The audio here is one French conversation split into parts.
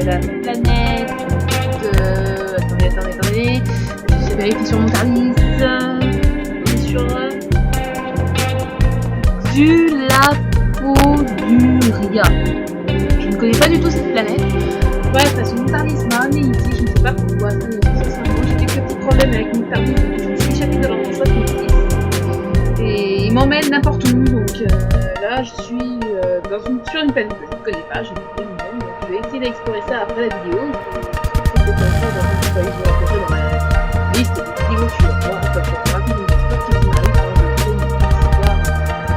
la planète. Attendez. Je vérifie sur mon Tardis. On est sur Xulapoduria. Je ne connais pas du tout cette planète. Bref, parce que mon Tardis m'a amené ici, je ne sais pas pourquoi. J'ai quelques petits problèmes avec mon Tardis, donc je me suis échappée de l'endroit et il m'emmène n'importe où. Donc là, je suis sur une planète que je ne connais pas. Je vais essayer d'explorer ça après la vidéo. Je vais dans ma liste de vidéos sur moi. Je vais raconter une histoire qui m'arrive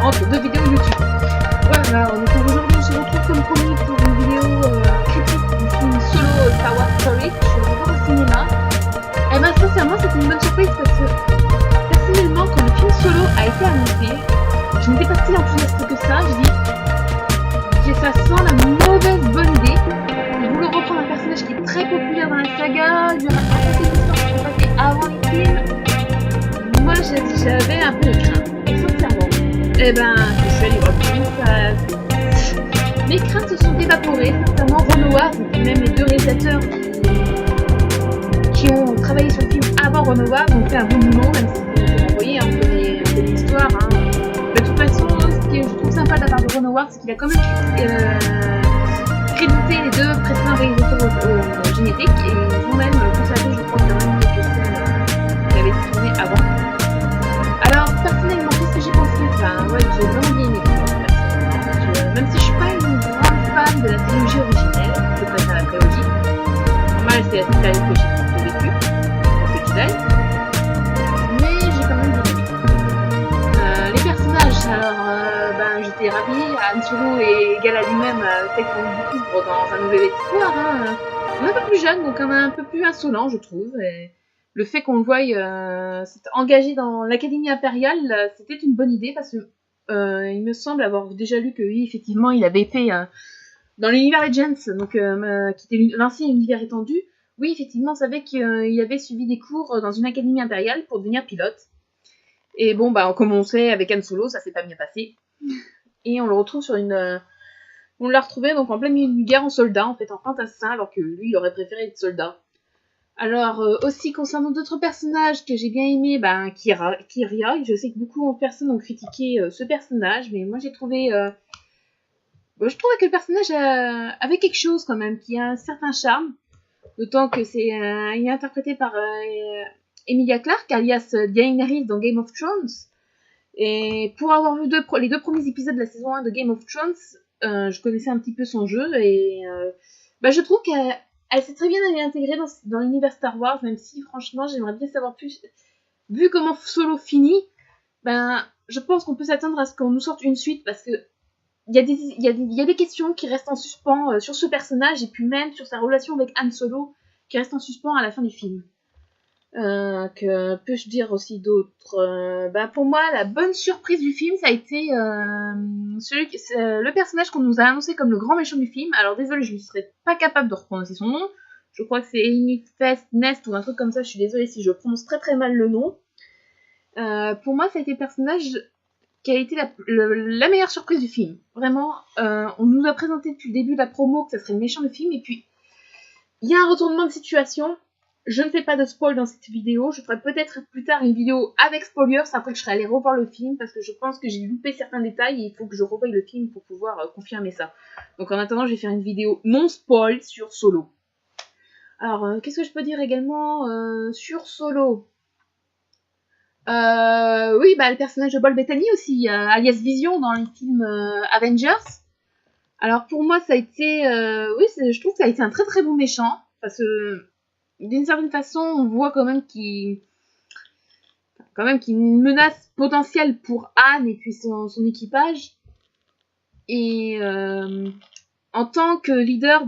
entre deux vidéos YouTube. Voilà, donc aujourd'hui, on se retrouve comme promis pour une vidéo critique du film Solo Star Wars Story. Je suis retournée au cinéma. Et ben sincèrement, c'était une bonne surprise parce que personnellement, quand le film Solo a été annoncé, je n'étais pas si enthousiaste que ça. Je dis que ça sent la mauvaise bonne idée. Ils voulaient reprendre un personnage qui est très populaire dans la saga, lui raconter des histoires qui sont passées avant les films. Moi, j'avais un peu de crainte, et sincèrement. Et ben, je suis allée voir le film, mes craintes se sont évaporées. Sincèrement, Ron Howard, et puis même les deux réalisateurs qui ont travaillé sur le film avant Ron Howard ont fait un bon moment, même si vous voyez un peu l'histoire. De toute façon, ce que je trouve sympa de la part de Ron Howard, c'est qu'il a quand même crédité les deux précédents réalisateurs génériques et ils ont même conservé, je crois, qu'il y a même quelques scènes qui avaient été tournées avant. Alors, personnellement, qu'est-ce que j'ai pensé? J'ai vraiment bien aimé. Même si je suis pas une grande fan de la trilogie originelle, je préfère la trilogie. Normal, c'est la période que j'ai vécue, en petit détail. Mais j'ai quand même bien aimé. Les personnages, alors, j'étais ravie. Han Solo et Gala lui-même, tel qu'on le découvre dans un nouvel histoire. On est un peu plus jeune, donc un peu plus insolent, je trouve. Et le fait qu'on le voie s'être engagé dans l'Académie impériale, c'était une bonne idée parce que il me semble avoir déjà lu que oui, effectivement, il avait fait dans l'univers Legends, donc qui était l'ancien univers étendu. Oui, effectivement, on savait qu'il avait suivi des cours dans une académie impériale pour devenir pilote. Et bon, on commençait avec Han Solo, ça s'est pas bien passé. Et on le retrouve on l'a retrouvé donc en plein milieu d'une guerre en soldat, en fait, en fantassin, alors que lui, il aurait préféré être soldat. Alors, aussi, concernant d'autres personnages que j'ai bien aimés, Kyria, je sais que beaucoup de personnes ont critiqué ce personnage, mais moi j'ai trouvé... je trouvais que le personnage avait quelque chose quand même, qui a un certain charme, d'autant que il est interprété par Emilia Clarke, alias Daenerys dans Game of Thrones. Et pour avoir vu les deux premiers épisodes de la saison 1 de Game of Thrones, je connaissais un petit peu son jeu, et je trouve qu'elle s'est très bien intégrée dans l'univers Star Wars, même si franchement j'aimerais bien savoir plus. Vu comment Solo finit, je pense qu'on peut s'attendre à ce qu'on nous sorte une suite, parce que il y a des questions qui restent en suspens sur ce personnage, et puis même sur sa relation avec Han Solo, qui restent en suspens à la fin du film. Que peux-je dire aussi d'autre? Pour moi, la bonne surprise du film, ça a été le personnage qu'on nous a annoncé comme le grand méchant du film. Alors désolé, je ne serais pas capable de prononcer son nom. Je crois que c'est Enifest Nest ou un truc comme ça. Je suis désolée si je prononce très très mal le nom. Pour moi, ça a été le personnage qui a été la meilleure surprise du film. Vraiment, on nous a présenté depuis le début de la promo que ça serait le méchant du film, et puis il y a un retournement de situation. Je ne fais pas de spoil dans cette vidéo, je ferai peut-être plus tard une vidéo avec spoilers après que je serai allée revoir le film, parce que je pense que j'ai loupé certains détails et il faut que je revoie le film pour pouvoir confirmer ça. Donc en attendant, je vais faire une vidéo non spoil sur Solo. Alors, qu'est-ce que je peux dire également sur Solo? Le personnage de Paul Bettany aussi, alias Vision dans les films Avengers. Alors pour moi, ça a été... je trouve que ça a été un très très bon méchant, parce que d'une certaine façon, on voit quand même qu'il y a une menace potentielle pour Anne et puis son équipage. Et en tant que leader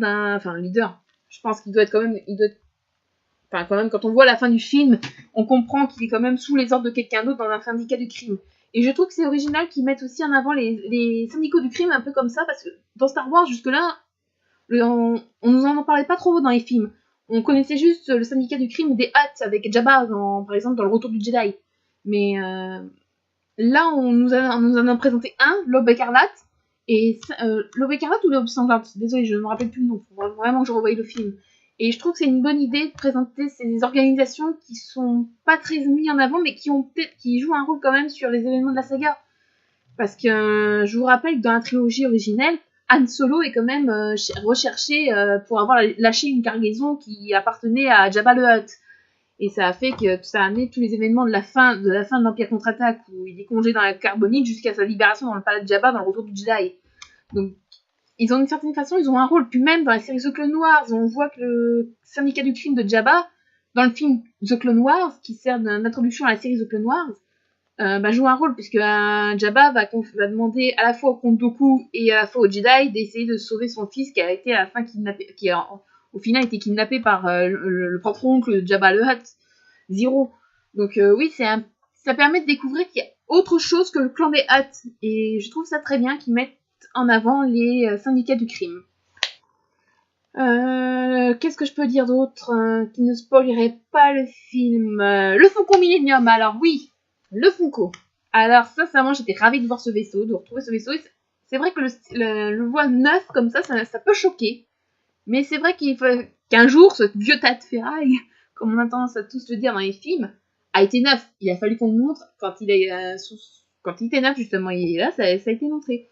je pense qu'il doit être quand même... quand on voit la fin du film, on comprend qu'il est quand même sous les ordres de quelqu'un d'autre dans un syndicat du crime. Et je trouve que c'est original qu'ils mettent aussi en avant les syndicats du crime un peu comme ça, parce que dans Star Wars, jusque-là, on nous en parlait pas trop dans les films. On connaissait juste le syndicat du crime des Hutt avec Jabba, par exemple, dans le Retour du Jedi. Mais là, on nous en a présenté un, l'Aube écarlate, Et l'aube écarlate ou l'aube sanglante, désolée, je ne me rappelle plus le nom, faut vraiment que je revoie le film. Et je trouve que c'est une bonne idée de présenter ces organisations qui sont pas très mises en avant, mais qui jouent un rôle quand même sur les événements de la saga. Parce que je vous rappelle que dans la trilogie originelle, Han Solo est quand même recherché pour avoir lâché une cargaison qui appartenait à Jabba le Hutt. Et ça a fait que ça a amené tous les événements de la fin de l'Empire contre-attaque, où il est congé dans la carbonite jusqu'à sa libération dans le palais de Jabba dans le retour du Jedi. Donc, ils ont d'une certaine façon, ils ont un rôle. Puis même dans la série The Clone Wars, on voit que le syndicat du crime de Jabba, dans le film The Clone Wars, qui sert d'introduction à la série The Clone Wars, joue un rôle, puisque Jabba va demander à la fois au comte Dooku et à la fois au Jedi d'essayer de sauver son fils qui a été à la fin kidnappé, qui a au final été kidnappé par le propre oncle de Jabba le Hutt, Zero. Donc oui, ça permet de découvrir qu'il y a autre chose que le clan des Hutt. Et je trouve ça très bien qu'ils mettent en avant les syndicats du crime. Qu'est-ce que je peux dire d'autre qui ne spoilerait pas le film Le Faucon Millenium, alors oui, le Funko. Alors sincèrement, j'étais ravie de voir ce vaisseau, de retrouver ce vaisseau. C'est vrai que le voir neuf comme ça peut choquer. Mais c'est vrai qu'il faut qu'un jour, ce vieux tas de ferraille, comme on a tendance à tous le dire dans les films, a été neuf. Il a fallu qu'on le montre quand il était neuf, justement. Et là, ça a été montré.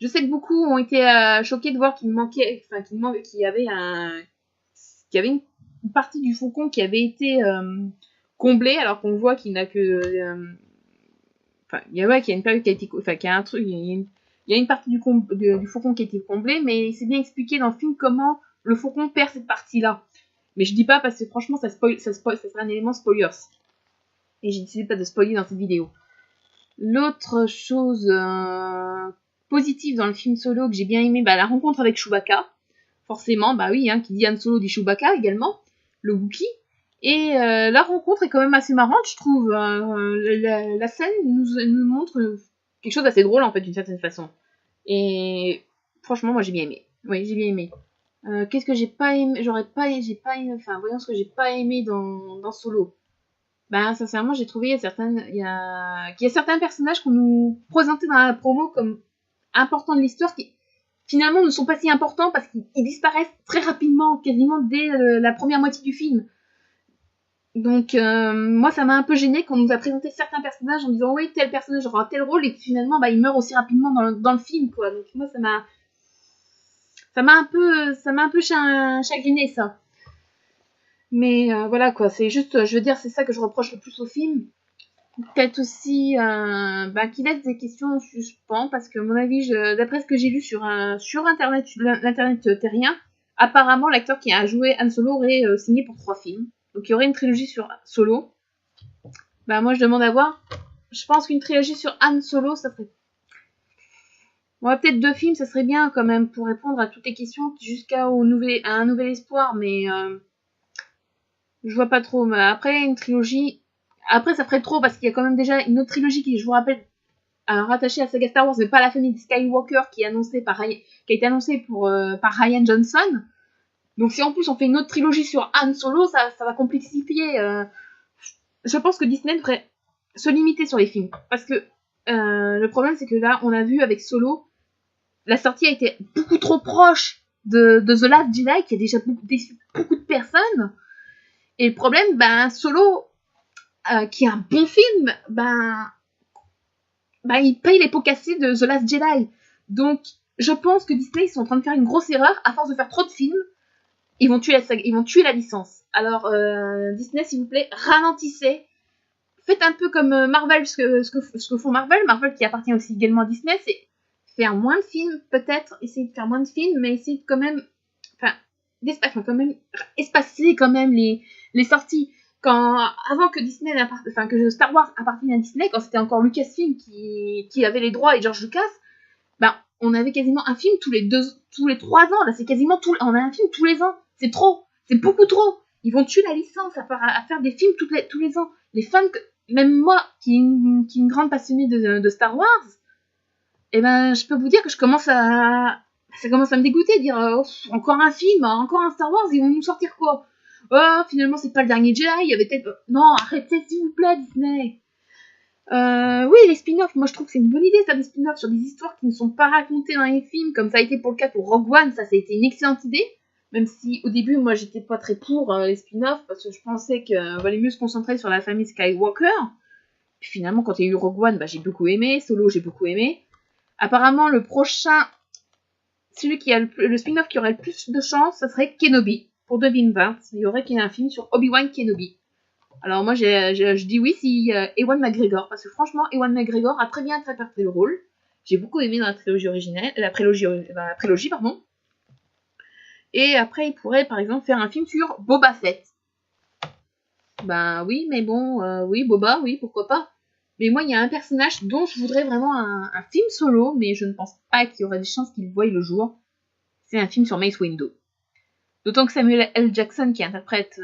Je sais que beaucoup ont été choqués de voir qu'il y avait une partie du faucon qui avait été comblée, alors qu'on voit qu'il n'a que... qu'il y a une période qui a été... Enfin, qu'il y a un truc... Il y a une partie du faucon qui a été comblée, mais c'est bien expliqué dans le film comment le faucon perd cette partie-là. Mais je dis pas parce que franchement, ça serait un élément spoilers. Et j'ai décidé pas de spoiler dans cette vidéo. L'autre chose positive dans le film Solo que j'ai bien aimé, la rencontre avec Chewbacca. Forcément, oui, qui dit Han Solo dit Chewbacca également, le Wookiee. Et la rencontre est quand même assez marrante, je trouve. La scène nous montre quelque chose d'assez drôle, en fait, d'une certaine façon. Et franchement, moi, j'ai bien aimé. Oui, j'ai bien aimé. Qu'est-ce que j'ai pas aimé voyons ce que j'ai pas aimé dans Solo. Sincèrement, j'ai trouvé qu'il y a certains personnages qu'on nous présentait dans la promo comme importants de l'histoire qui finalement ne sont pas si importants parce qu'ils disparaissent très rapidement, quasiment dès la première moitié du film. Donc moi ça m'a un peu gêné qu'on nous a présenté certains personnages en disant oui, tel personnage aura tel rôle et que finalement il meurt aussi rapidement dans le film, quoi. Donc moi ça m'a un peu chagriné, ça. Mais voilà, quoi, c'est juste, je veux dire, c'est ça que je reproche le plus au film. Peut-être aussi qu'il laisse des questions en suspens, parce que à mon avis, d'après ce que j'ai lu sur internet, l'internet terrien, apparemment l'acteur qui a joué Han Solo aurait signé pour 3 films. Donc il y aurait une trilogie sur Solo. Moi je demande à voir. Je pense qu'une trilogie sur Han Solo, ça serait... Ouais, peut-être 2 films, ça serait bien quand même pour répondre à toutes les questions jusqu'à un nouvel espoir, mais je vois pas trop. Mais après, une trilogie... Après, ça ferait trop parce qu'il y a quand même déjà une autre trilogie qui, je vous rappelle, rattachée à la saga Star Wars, mais pas la famille de Skywalker, qui a été annoncée par Rian Johnson. Donc si en plus on fait une autre trilogie sur Han Solo, ça va complexifier. Je pense que Disney devrait se limiter sur les films. Parce que le problème, c'est que là, on a vu avec Solo, la sortie a été beaucoup trop proche de The Last Jedi, qui a déjà déçu beaucoup de personnes. Et le problème, Solo, qui est un bon film, il paye les pots cassés de The Last Jedi. Donc, je pense que Disney, ils sont en train de faire une grosse erreur. À force de faire trop de films, ils vont tuer la licence. Alors, Disney, s'il vous plaît, ralentissez. Faites un peu comme Marvel, ce que font Marvel. Marvel qui appartient aussi également à Disney, c'est faire moins de films, peut-être. Essayer de faire moins de films, mais essayer de quand même... espacer quand même les sorties. Avant que que Star Wars appartienne à Disney, quand c'était encore Lucasfilm qui avait les droits et George Lucas, on avait quasiment un film tous les 3 ans. Là, c'est quasiment on a un film tous les ans. C'est trop. C'est beaucoup trop. Ils vont tuer la licence à faire des films tous les ans. Les fans, même moi, qui est une grande passionnée de Star Wars, je peux vous dire que ça commence à me dégoûter, dire encore un film, encore un Star Wars, ils vont nous sortir quoi? Oh, finalement, c'est pas le dernier Jedi, il y avait peut-être... Non, arrêtez, s'il vous plaît, Disney. Oui, les spin-offs, moi je trouve que c'est une bonne idée, ça, des spin-offs sur des histoires qui ne sont pas racontées dans les films, comme ça a été pour le cas pour Rogue One, ça a été une excellente idée. Même si au début, moi j'étais pas très pour les spin-offs, parce que je pensais qu'il valait mieux se concentrer sur la famille Skywalker. Puis finalement, quand il y a eu Rogue One, j'ai beaucoup aimé, Solo, j'ai beaucoup aimé. Apparemment, le prochain, celui qui a le spin-off qui aurait le plus de chance, ça serait Kenobi, pour 2020. Il y aurait un film sur Obi-Wan Kenobi. Alors moi, je dis oui si Ewan McGregor, parce que franchement, Ewan McGregor a très bien interprété le rôle. J'ai beaucoup aimé dans la trilogie originelle, la prélogie, pardon. Et après, il pourrait, par exemple, faire un film sur Boba Fett. Ben oui, mais bon, oui, Boba, oui, pourquoi pas. Mais moi, il y a un personnage dont je voudrais vraiment un film solo, mais je ne pense pas qu'il y aurait des chances qu'il voie le jour. C'est un film sur Mace Windu. D'autant que Samuel L. Jackson, qui interprète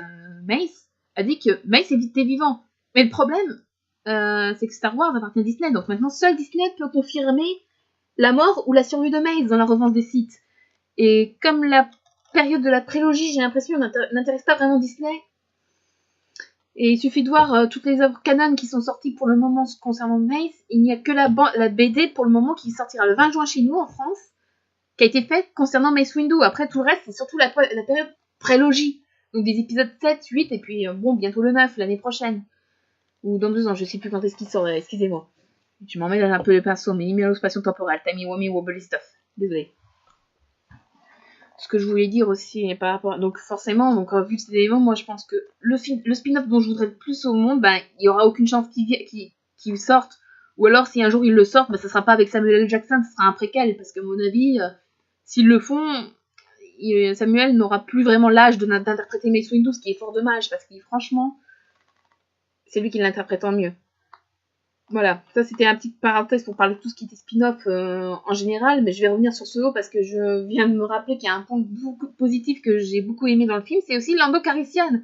Mace, a dit que Mace était vivant. Mais le problème, c'est que Star Wars appartient à Disney, donc maintenant seul Disney peut confirmer la mort ou la survie de Mace dans la revanche des Sith. Et comme la période de la prélogie, j'ai l'impression, n'intéresse pas vraiment Disney. Et il suffit de voir toutes les œuvres canon qui sont sorties pour le moment concernant Mace. Il n'y a que la BD pour le moment qui sortira le 20 juin chez nous en France, qui a été faite concernant Mace Windu. Après, tout le reste, c'est surtout la période prélogie. Donc des épisodes 7, 8, et puis bon, bientôt le 9, l'année prochaine. Ou dans 2 ans, je sais plus quand est-ce qu'il sort, excusez-moi. Je m'en mets un peu les pinceaux, mais numéro spatio-temporel, timey wimey wobbly stuff. Désolé. Ce que je voulais dire aussi par rapport, donc forcément, donc vu ces éléments, moi je pense que le spin-off dont je voudrais le plus au monde, il y aura aucune chance qu'il sorte, ou alors si un jour il le sortent, ça sera pas avec Samuel L. Jackson, ce sera un préquel, parce que à mon avis, s'ils le font, Samuel n'aura plus vraiment l'âge d'interpréter Mace Windu, ce qui est fort dommage, parce que franchement, c'est lui qui l'interprète en mieux. Voilà, ça c'était un petit parenthèse pour parler de tout ce qui était spin-off en général, mais je vais revenir sur Solo parce que je viens de me rappeler qu'il y a un point beaucoup positif que j'ai beaucoup aimé dans le film, c'est aussi Lando Calrissian.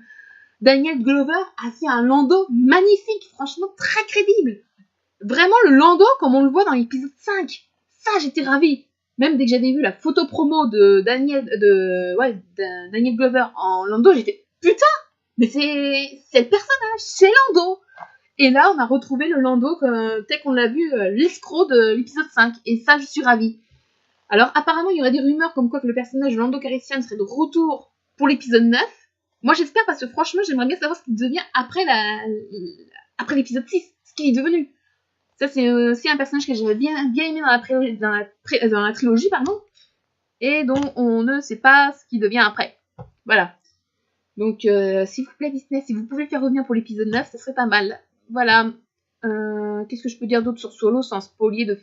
Daniel Glover a fait un Lando magnifique, franchement très crédible. Vraiment le Lando comme on le voit dans l'épisode 5. Ça, j'étais ravie. Même dès que j'avais vu la photo promo de Daniel Glover en Lando, j'étais putain, mais c'est le personnage, c'est Lando. Et là, on a retrouvé le Lando tel qu'on l'a vu, l'escroc de l'épisode 5. Et ça, je suis ravie. Alors, apparemment, il y aurait des rumeurs comme quoi que le personnage de Lando Calrissian serait de retour pour l'épisode 9. Moi, j'espère parce que franchement, j'aimerais bien savoir ce qu'il devient après l'épisode 6. Ce qu'il est devenu. Ça, c'est aussi un personnage que j'avais bien aimé dans la trilogie, pardon. Et dont on ne sait pas ce qu'il devient après. Voilà. Donc, s'il vous plaît, Disney, si vous pouvez le faire revenir pour l'épisode 9, ça serait pas mal. Voilà. Qu'est-ce que je peux dire d'autre sur Solo sans spoiler le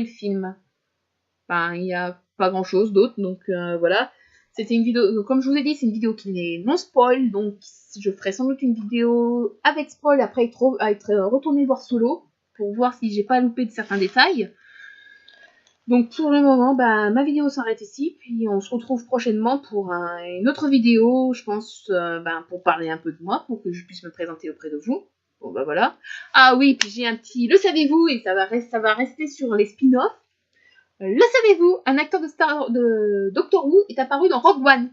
film? Il n'y a pas grand-chose d'autre, donc voilà. C'était une vidéo, comme je vous ai dit, c'est une vidéo qui n'est non spoil, donc je ferai sans doute une vidéo avec spoil après être retourné voir Solo, pour voir si j'ai pas loupé de certains détails. Donc pour le moment, ma vidéo s'arrête ici, puis on se retrouve prochainement pour une autre vidéo, je pense, pour parler un peu de moi, pour que je puisse me présenter auprès de vous. Bon voilà. Ah oui, puis j'ai un petit... Le savez-vous, et ça va rester sur les spin-offs. Le savez-vous, un acteur de Doctor Who est apparu dans Rogue One.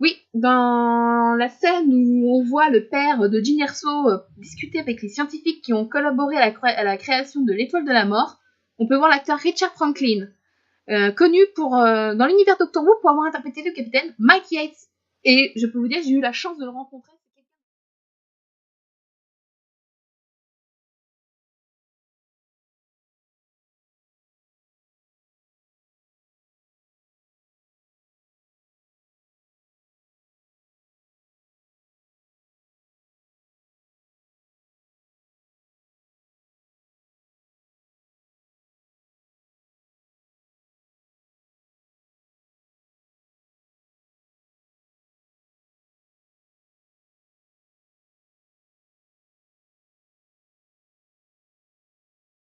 Oui, dans la scène où on voit le père de Jyn Erso discuter avec les scientifiques qui ont collaboré à la création de l'Étoile de la Mort, on peut voir l'acteur Richard Franklin, connu dans l'univers Doctor Who pour avoir interprété le capitaine Mike Yates. Et je peux vous dire, j'ai eu la chance de le rencontrer.